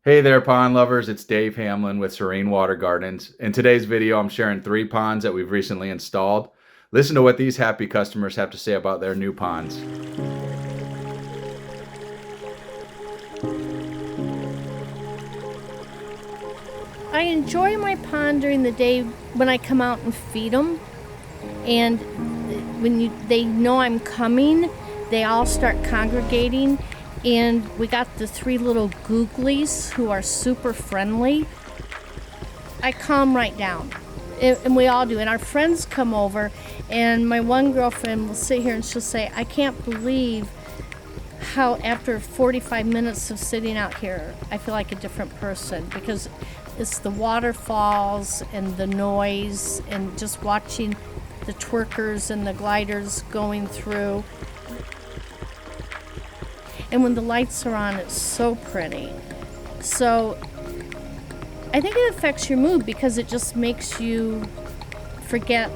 Hey there, pond lovers. It's Dave Hamlin with Serene Water Gardens. In today's video, I'm sharing 3 ponds that we've recently installed. Listen to what these happy customers have to say about their new ponds. I enjoy my pond during the day when I come out and feed them. And when they know I'm coming, they all start congregating. And we got the 3 little googlies who are super friendly. I calm right down. And we all do. And our friends come over, and my one girlfriend will sit here and she'll say, I can't believe how after 45 minutes of sitting out here, I feel like a different person, because it's the waterfalls and the noise and just watching the twerkers and the gliders going through. And when the lights are on, it's so pretty. So I think it affects your mood because it just makes you forget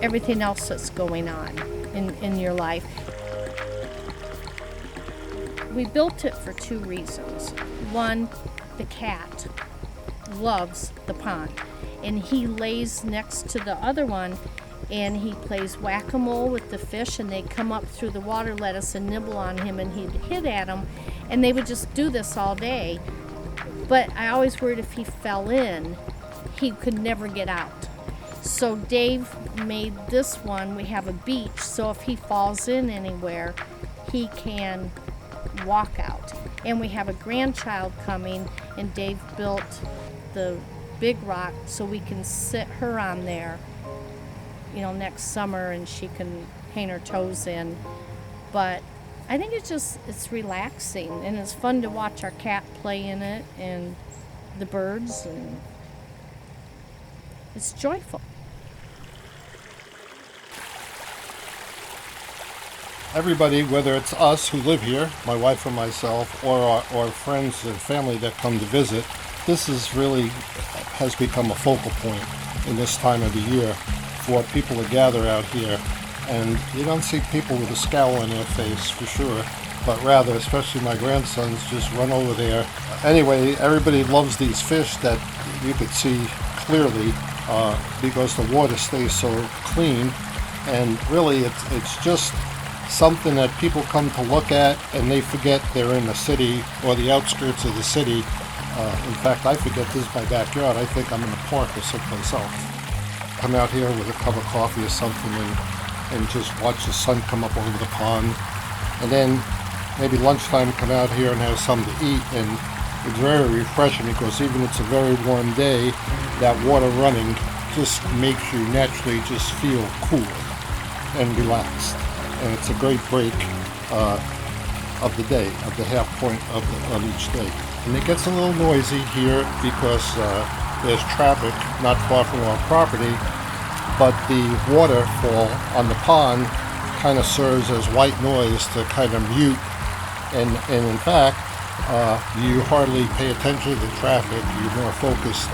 everything else that's going on in your life. We built it for 2 reasons. One, the cat loves the pond, and he lays next to the other one and he plays whack-a-mole with the fish, and they come up through the water lettuce and nibble on him, and he'd hit at them, and they would just do this all day. But I always worried if he fell in, he could never get out. So Dave made this one. We have a beach, so if he falls in anywhere, he can walk out. And we have a grandchild coming, and Dave built the big rock so we can sit her on there, next summer, and she can paint her toes in. But I think it's relaxing, and it's fun to watch our cat play in it and the birds, and it's joyful. Everybody, whether it's us who live here, my wife and myself, or our friends and family that come to visit, this has become a focal point in this time of the year for people to gather out here. And you don't see people with a scowl on their face, for sure, but rather, especially my grandsons, just run over there. Anyway, everybody loves these fish that you could see clearly because the water stays so clean. And really, it's just something that people come to look at, and they forget they're in the city or the outskirts of the city. In fact, I forget this is my backyard. I think I'm in the park or someplace else. Come out here with a cup of coffee or something and just watch the sun come up over the pond. And then maybe lunchtime come out here and have something to eat. And it's very refreshing because even if it's a very warm day, that water running just makes you naturally just feel cool and relaxed. And it's a great break of the day, of the half point of each day. And it gets a little noisy here because there's traffic not far from our property, but the waterfall on the pond kind of serves as white noise to kind of mute, and in fact, you hardly pay attention to the traffic. You're more focused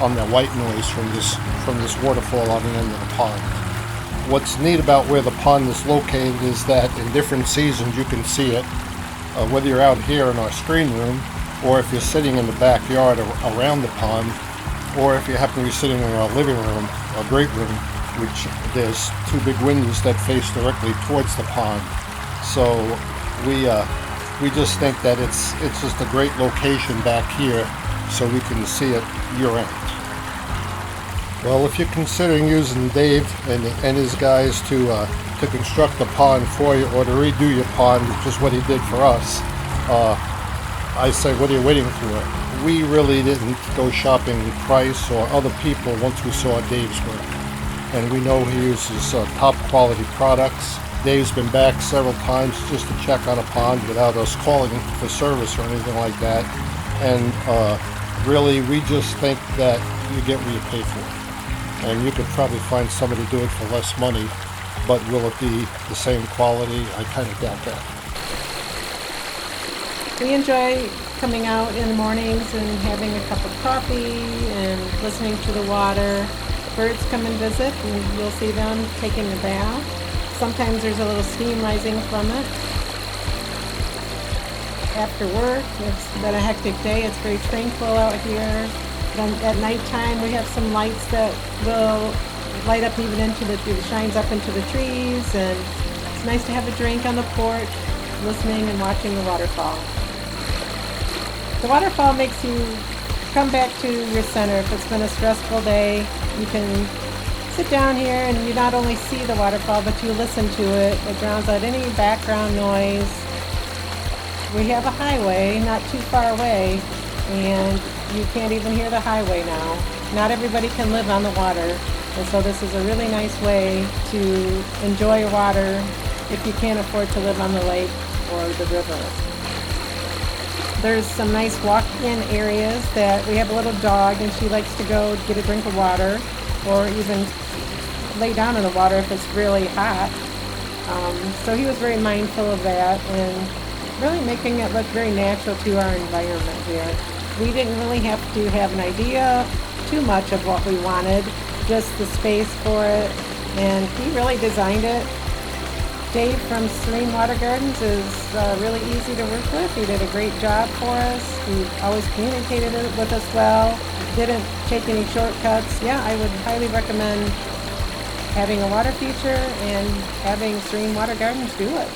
on that white noise from this waterfall on the end of the pond. What's neat about where the pond is located is that in different seasons you can see it, whether you're out here in our screen room, or if you're sitting in the backyard around the pond, or if you happen to be sitting in our living room, our great room, which there's 2 big windows that face directly towards the pond. So we just think that it's just a great location back here, so we can see it year-round. Well, if you're considering using Dave and his guys to construct a pond for you, or to redo your pond, which is what he did for us, I say, what are you waiting for? We really didn't go shopping price or other people once we saw Dave's work. And we know he uses top quality products. Dave's been back several times just to check on a pond without us calling for service or anything like that. And really, we just think that you get what you pay for. And you could probably find somebody to do it for less money, but will it be the same quality? I kind of doubt that. We enjoy coming out in the mornings and having a cup of coffee and listening to the water. Birds come and visit, and you'll see them taking a bath. Sometimes there's a little steam rising from it. after work. It's been a hectic day. It's very tranquil out here. Then at nighttime, we have some lights that will light up even it shines up into the trees, and it's nice to have a drink on the porch, listening and watching the waterfall. The waterfall makes you come back to your center. If it's been a stressful day, you can sit down here and you not only see the waterfall, but you listen to it. It drowns out any background noise. We have a highway not too far away, and you can't even hear the highway now. Not everybody can live on the water, and so this is a really nice way to enjoy water if you can't afford to live on the lake or the river. There's some nice walk-in areas that we have a little dog, and she likes to go get a drink of water or even lay down in the water if it's really hot. So he was very mindful of that and really making it look very natural to our environment here. We didn't really have to have an idea too much of what we wanted, just the space for it, and he really designed it. Dave from Serene Water Gardens is really easy to work with. He did a great job for us. He always communicated it with us well, didn't take any shortcuts. Yeah, I would highly recommend having a water feature and having Serene Water Gardens do it.